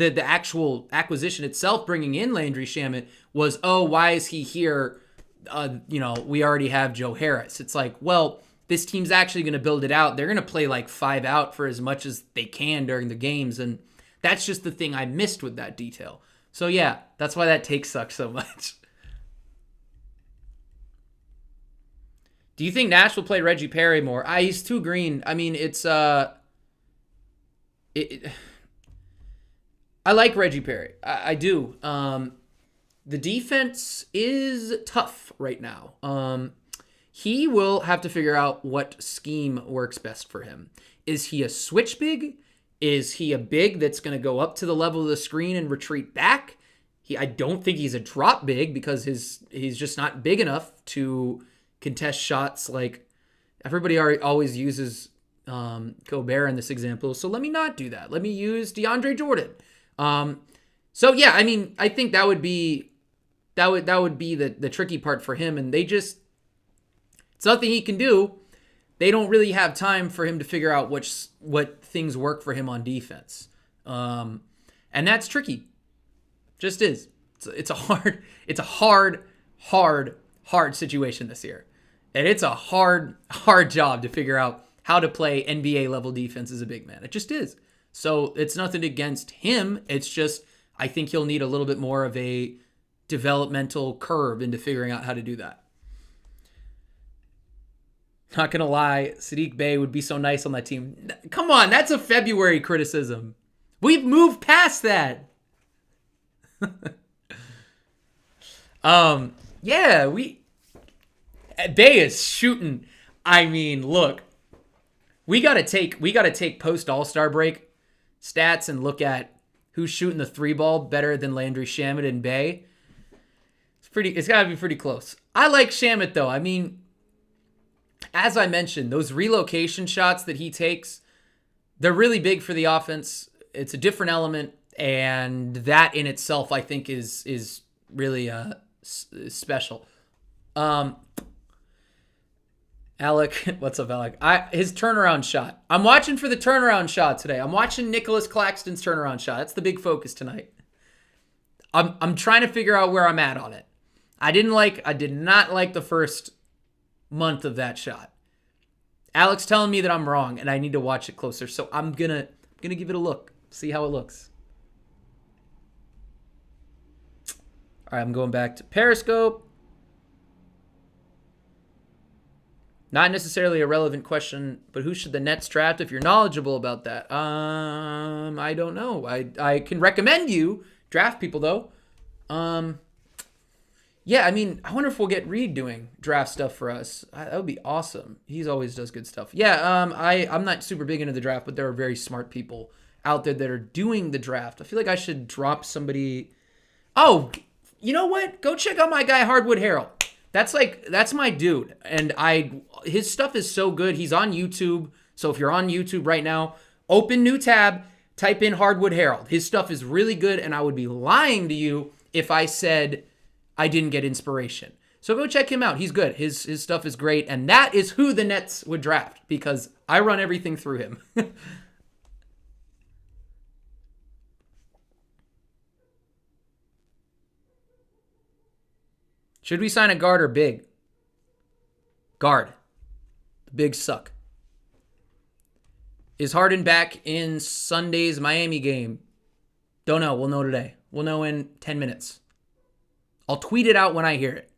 actual acquisition itself, bringing in Landry Shamet, was, why is he here? We already have Joe Harris. It's like, well, this team's actually going to build it out. They're going to play 5 out for as much as they can during the games. And that's just the thing I missed with that detail. So yeah, that's why that take sucks so much. Do you think Nash will play Reggie Perry more? He's too green. I mean, I like Reggie Perry. I do. The defense is tough right now. He will have to figure out what scheme works best for him. Is he a switch big? Is he a big that's going to go up to the level of the screen and retreat back? I don't think he's a drop big, because he's just not big enough to contest shots. Everybody always uses Gobert in this example, so let me not do that. Let me use DeAndre Jordan. So yeah, I mean, I think that would be the tricky part for him, and it's nothing he can do. They don't really have time for him to figure out what things work for him on defense, and that's tricky. Just is. It's a hard situation this year. And it's a hard job to figure out how to play NBA level defense as a big man. It just is. So it's nothing against him. It's just, I think he'll need a little bit more of a developmental curve into figuring out how to do that. Not going to lie, Sadiq Bey would be so nice on that team. Come on, that's a February criticism. We've moved past that. Yeah, Bey is shooting. I mean, look, we gotta take post All-Star break stats and look at who's shooting the 3 ball better than Landry Shamet and Bey. It's gotta be pretty close. I like Shamet though. I mean, as I mentioned, those relocation shots that he takes, they're really big for the offense. It's a different element, and that in itself, I think, is really special. Alec, what's up, Alec? His turnaround shot. I'm watching for the turnaround shot today. I'm watching Nicholas Claxton's turnaround shot. That's the big focus tonight. I'm trying to figure out where I'm at on it. I did not like the first month of that shot. Alec's telling me that I'm wrong and I need to watch it closer. So I'm gonna give it a look. See how it looks. All right, I'm going back to Periscope. Not necessarily a relevant question, but who should the Nets draft if you're knowledgeable about that? I don't know. I can recommend you draft people though. Yeah, I mean, I wonder if we'll get Reed doing draft stuff for us. That would be awesome. He's always does good stuff. Yeah, I'm not super big into the draft, but there are very smart people out there that are doing the draft. I feel like I should drop somebody. Oh, you know what? Go check out my guy Hardwood Harold. That's my dude, and his stuff is so good. He's on YouTube, so if you're on YouTube right now, open new tab, type in Hardwood Harold. His stuff is really good, and I would be lying to you if I said I didn't get inspiration. So go check him out. He's good. His stuff is great. And that is who the Nets would draft because I run everything through him. Should we sign a guard or big? Guard. The bigs suck. Is Harden back in Sunday's Miami game? Don't know. We'll know today. We'll know in 10 minutes. I'll tweet it out when I hear it.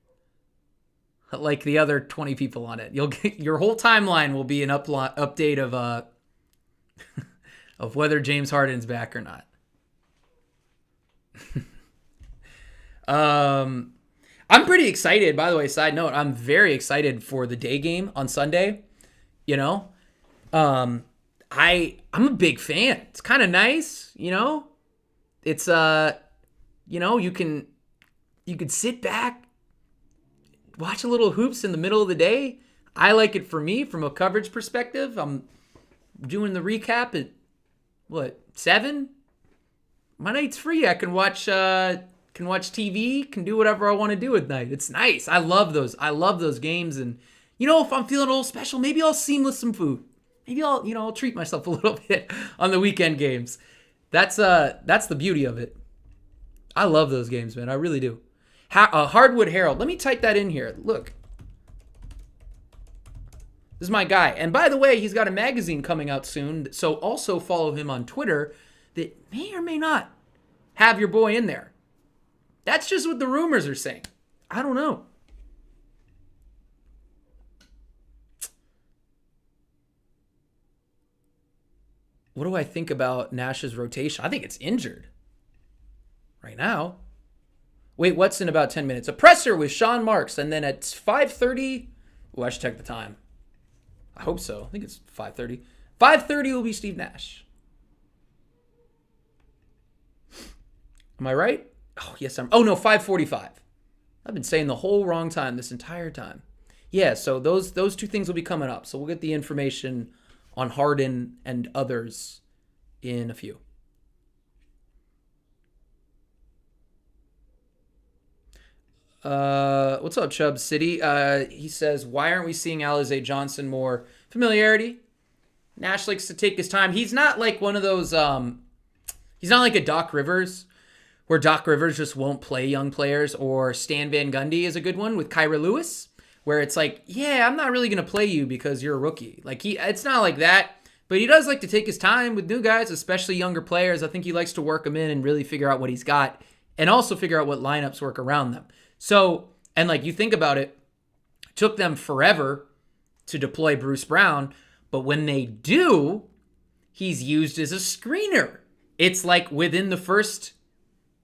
Like the other 20 people on it. You'll get, your whole timeline will be an update of of whether James Harden's back or not. I'm pretty excited, by the way, side note, I'm very excited for the day game on Sunday. You know? I'm a big fan. It's kind of nice, you know? It's you know, you could sit back, watch a little hoops in the middle of the day. I like it for me from a coverage perspective. I'm doing the recap at, 7? My night's free. I can watch TV, can do whatever I want to do at night. It's nice. I love those. I love those games. And, you know, if I'm feeling a little special, maybe I'll seamless some food. Maybe I'll treat myself a little bit on the weekend games. That's the beauty of it. I love those games, man. I really do. Hardwood Harold. Let me type that in here. Look. This is my guy. And by the way, he's got a magazine coming out soon. So also follow him on Twitter that may or may not have your boy in there. That's just what the rumors are saying. I don't know. What do I think about Nash's rotation? I think it's injured right now. Wait, what's in about 10 minutes? A presser with Sean Marks, and then at 5:30. Oh, I should check the time. I hope so. I think it's 5:30. 5:30 will be Steve Nash. Am I right? Oh, yes, oh, no, 5:45. I've been saying the whole wrong time this entire time. Yeah, so those two things will be coming up. So we'll get the information on Harden and others in a few. What's up, Chubb City? He says, why aren't we seeing Alize Johnson more familiarity? Nash likes to take his time. He's not like one of those, he's not like a Doc Rivers, where Doc Rivers just won't play young players, or Stan Van Gundy is a good one with Kyra Lewis, where it's like, yeah, I'm not really going to play you because you're a rookie. Like it's not like that, but he does like to take his time with new guys, especially younger players. I think he likes to work them in and really figure out what he's got and also figure out what lineups work around them. So, and like you think about it, it took them forever to deploy Bruce Brown, but when they do, he's used as a screener. It's like within the first,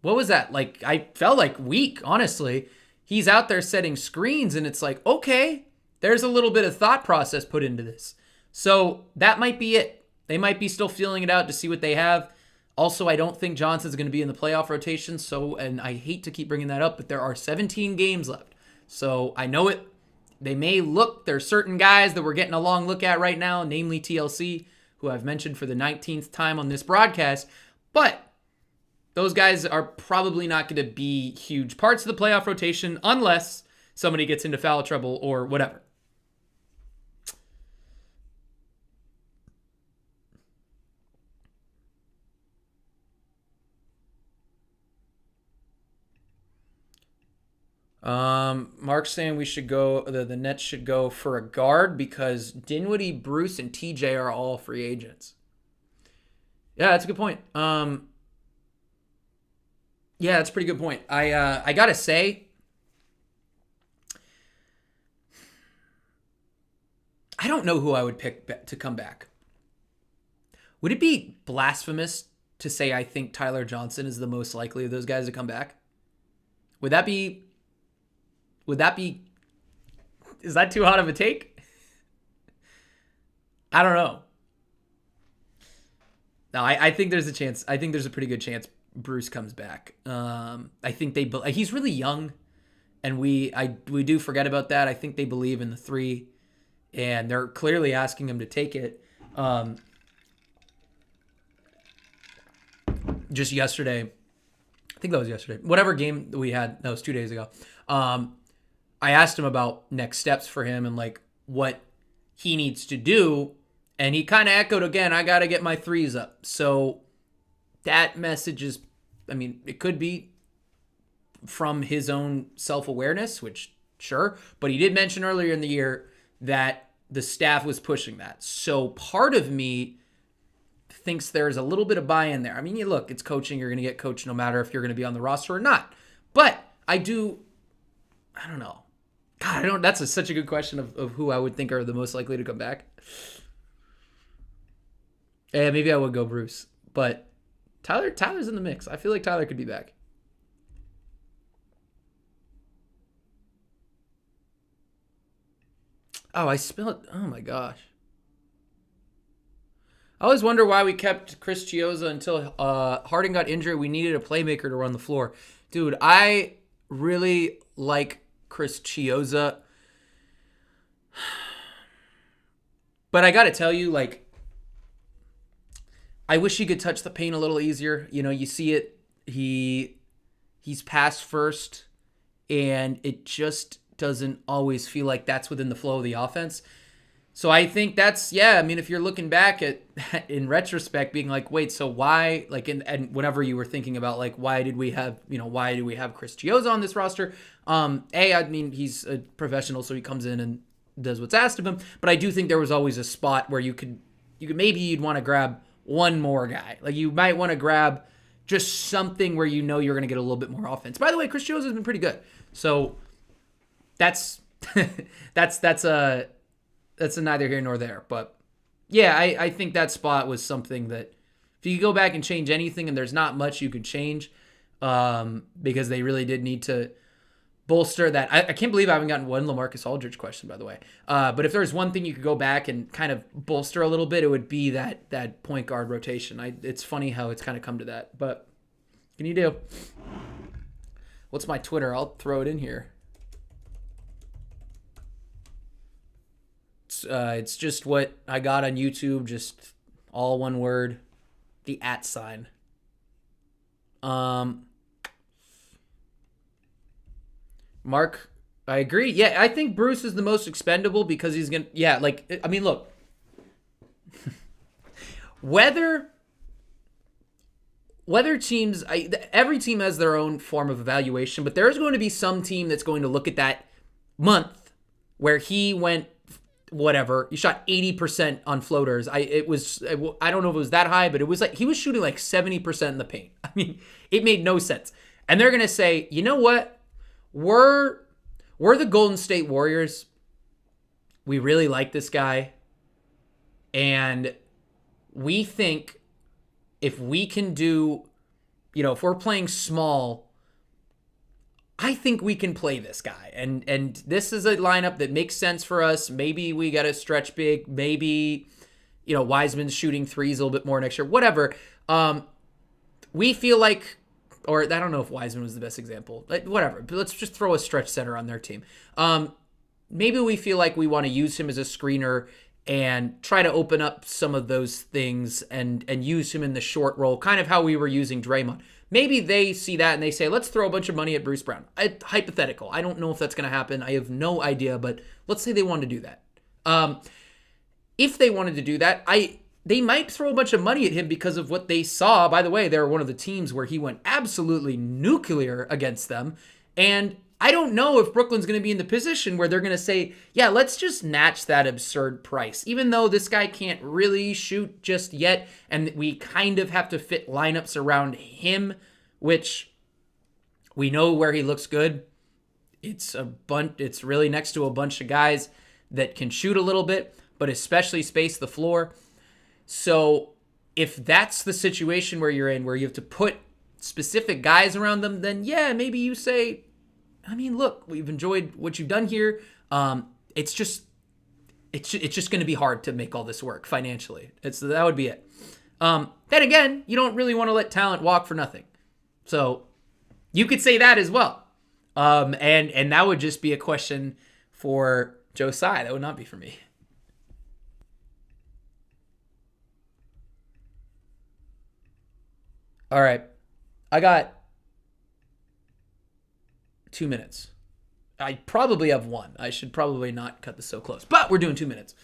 what was that? Like, I felt like week, honestly. He's out there setting screens, and it's like, okay, there's a little bit of thought process put into this. So that might be it. They might be still feeling it out to see what they have. Also, I don't think Johnson's going to be in the playoff rotation. So, and I hate to keep bringing that up, but there are 17 games left. So I know it. They may look, there's certain guys that we're getting a long look at right now, namely TLC, who I've mentioned for the 19th time on this broadcast. But those guys are probably not going to be huge parts of the playoff rotation unless somebody gets into foul trouble or whatever. Mark's saying we should go, the Nets should go for a guard because Dinwiddie, Bruce, and TJ are all free agents. Yeah, that's a good point. Yeah, that's a pretty good point. I gotta say, I don't know who I would pick to come back. Would it be blasphemous to say I think Tyler Johnson is the most likely of those guys to come back? Would that be Would that be, is that too hot of a take? I don't know. No, I think there's a chance. I think there's a pretty good chance Bruce comes back. I think he's really young, and we do forget about that. I think they believe in the 3, and they're clearly asking him to take it. Just yesterday, I think that was yesterday. Whatever game we had, that was 2 days ago. I asked him about next steps for him and like what he needs to do. And he kind of echoed again, I got to get my 3s up. So that message is, I mean, it could be from his own self-awareness, which sure. But he did mention earlier in the year that the staff was pushing that. So part of me thinks there's a little bit of buy-in there. I mean, you look, it's coaching. You're going to get coached no matter if you're going to be on the roster or not. But I don't know. God, that's such a good question of who I would think are the most likely to come back. Yeah, maybe I would go Bruce, but Tyler's in the mix. I feel like Tyler could be back. Oh, I spilled. Oh my gosh. I always wonder why we kept Chris Chiozza until Harden got injured. We needed a playmaker to run the floor. Dude, I really like Chris Chiozza. But I got to tell you, like, I wish he could touch the paint a little easier. You know, you see it. He's pass first, and it just doesn't always feel like that's within the flow of the offense. So I think that's, I mean, if you're looking back at, in retrospect, being like, wait, so why, like, and whenever you were thinking about, like, why do we have Chris Chiozza on this roster? I mean, he's a professional, so he comes in and does what's asked of him. But I do think there was always a spot where you'd want to grab one more guy. Like, you might want to grab just something where you know you're going to get a little bit more offense. By the way, Chris Chiozza has been pretty good. So that's a neither here nor there. But yeah, I think that spot was something that if you go back and change anything, and there's not much you could change, because they really did need to bolster that. I can't believe I haven't gotten one LaMarcus Aldridge question, by the way. But if there's one thing you could go back and kind of bolster a little bit, it would be that point guard rotation. It's funny how it's kind of come to that. But what can you do? What's my Twitter? I'll throw it in here. It's just what I got on YouTube, just all one word, the @sign. Mark, I agree. Yeah, I think Bruce is the most expendable because he's going to, I mean, look, whether teams, every team has their own form of evaluation, but there's going to be some team that's going to look at that month where he went, whatever, he shot 80% on floaters. I don't know if it was that high, but it was like he was shooting like 70% in the paint. I mean, it made no sense. And they're going to say, you know what? We're the Golden State Warriors. We really like this guy. And we think if we can do, if we're playing small, I think we can play this guy. And this is a lineup that makes sense for us. Maybe we got to stretch big. Maybe, Wiseman's shooting threes a little bit more next year. Whatever. We feel like, or I don't know if Wiseman was the best example. Whatever. But let's just throw a stretch center on their team. Maybe we feel like we want to use him as a screener and try to open up some of those things and use him in the short role, kind of how we were using Draymond. Maybe they see that and they say, let's throw a bunch of money at Bruce Brown. Hypothetical. I don't know if that's going to happen. I have no idea, but let's say they wanted to do that. If they wanted to do that, they might throw a bunch of money at him because of what they saw. By the way, they're one of the teams where he went absolutely nuclear against them. And I don't know if Brooklyn's going to be in the position where they're going to say, yeah, let's just match that absurd price. Even though this guy can't really shoot just yet, and we kind of have to fit lineups around him, which we know where he looks good. It's really next to a bunch of guys that can shoot a little bit, but especially space the floor. So if that's the situation where you're in, where you have to put specific guys around them, then yeah, maybe you say, I mean, look, we've enjoyed what you've done here. It's just going to be hard to make all this work financially. That would be it. Then again, you don't really want to let talent walk for nothing. So you could say that as well. And that would just be a question for Josiah. That would not be for me. All right. I got 2 minutes. I probably have one. I should probably not cut this so close, but we're doing 2 minutes.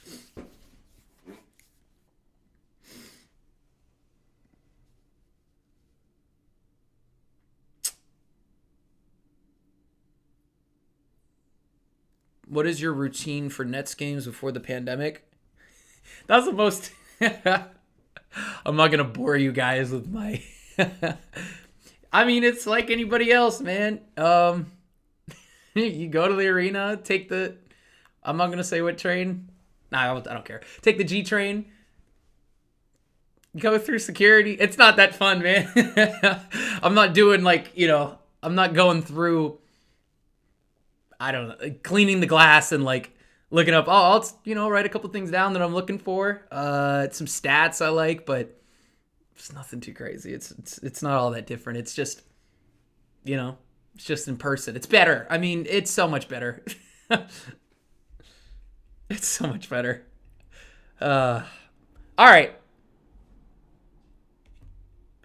What is your routine for Nets games before the pandemic? That's the most... I'm not going to bore you guys with my... I mean, it's like anybody else, man. You go to the arena, take the... I'm not going to say what train. Nah, I don't care. Take the G train. Go through security. It's not that fun, man. I'm not doing I'm not going through... I don't know, cleaning the glass and looking up. I'll write a couple things down that I'm looking for. Some stats I like, but it's nothing too crazy. It's not all that different. It's just, it's just in person. It's better. I mean, it's so much better. It's so much better. All right.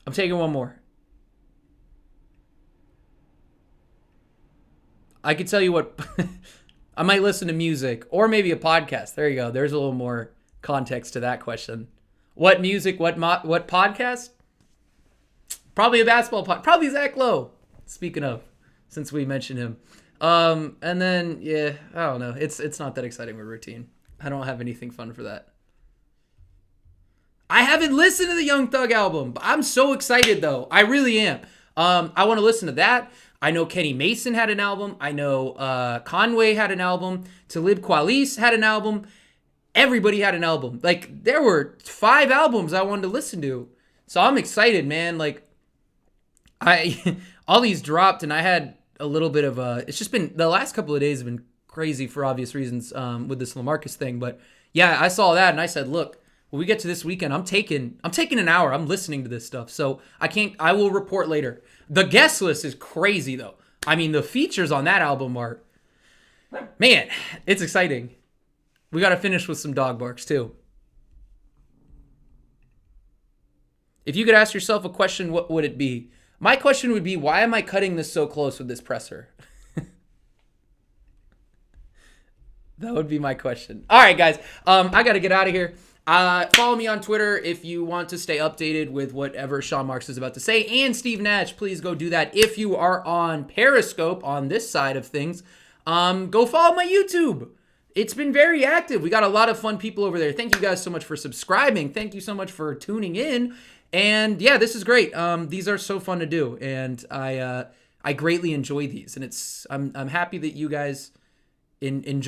I'm taking one more. I could tell you what, I might listen to music or maybe a podcast. There you go. There's a little more context to that question. What music, what podcast? Probably a basketball podcast. Probably Zach Lowe, speaking of, since we mentioned him. And then, yeah, I don't know. It's not that exciting of a routine. I don't have anything fun for that. I haven't listened to the Young Thug album, but I'm so excited though. I really am. I want to listen to that. I know Kenny Mason had an album. I know Conway had an album. Talib Kweli had an album. Everybody had an album. There were 5 albums I wanted to listen to. So I'm excited, man. All these dropped, and I had a little bit of it's just been, the last couple of days have been crazy for obvious reasons with this LaMarcus thing. But yeah, I saw that, and I said, look, when we get to this weekend, I'm taking an hour. I'm listening to this stuff. So I will report later. The guest list is crazy, though. I mean, the features on that album are, man, it's exciting. We got to finish with some dog barks, too. If you could ask yourself a question, what would it be? My question would be, why am I cutting this so close with this presser? That would be my question. All right, guys. I got to get out of here. Follow me on Twitter if you want to stay updated with whatever Sean Marks is about to say. And Steve Nash, please go do that. If you are on Periscope on this side of things, go follow my YouTube. It's been very active. We got a lot of fun people over there. Thank you guys so much for subscribing. Thank you so much for tuning in. And yeah, this is great. These are so fun to do, and I greatly enjoy these. And I'm happy that you guys enjoy.